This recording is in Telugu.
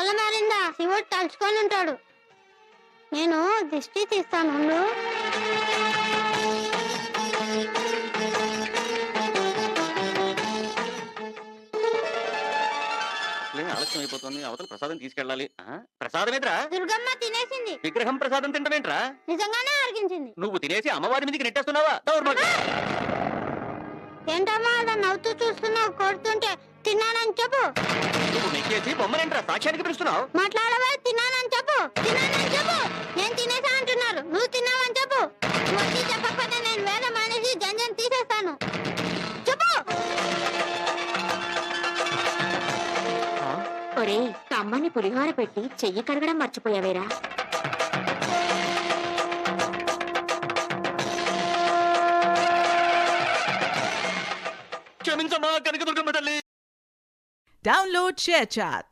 తల మారిందా శివుడు తలుచుకొని ఉంటాడు. నేను దిష్టి తీస్తాను ఉండు. ఆలస్యం అయిపోతుంది, అవతల ప్రసాదం తీసుకెళ్ళాలి. ప్రసాదం ఏంట్రా? దుర్గమ్మ తినేసింది. విగ్రహం ప్రసాదం తింటమేంట్రా? నిజంగానే అరిగించింది. నువ్వు తినేసి అమ్మవారి మీదకి నెట్టేస్తున్నావా? ఏంటమ్మా అలా నవ్వుతూ చూస్తున్నావు? కొడుతుంటే తిన్నానని చెప్పు. నువ్వు నెక్కేసి బొమ్మనేంట్రా సాక్ష్యానికి పిలుస్తున్నావు? మాట్లాడవా? తిన్నానని చెప్పు. తిన్నానని చెప్పు. నేను తినేసా అంటున్నారు, నువ్వు తిన్నావని చెప్పు. నువ్వు వచ్చి చెప్పకపోతే నేను వేద మానేసి జంజం తీసేస్తాను. చెప్పు. ఒరే, కమ్మని పులిహోర పెట్టి చెయ్యి కడగడం మర్చిపోయావేరా? క్షమించమ్మా కనకదుర్గమ్మ తల్లి. Download ShareChat.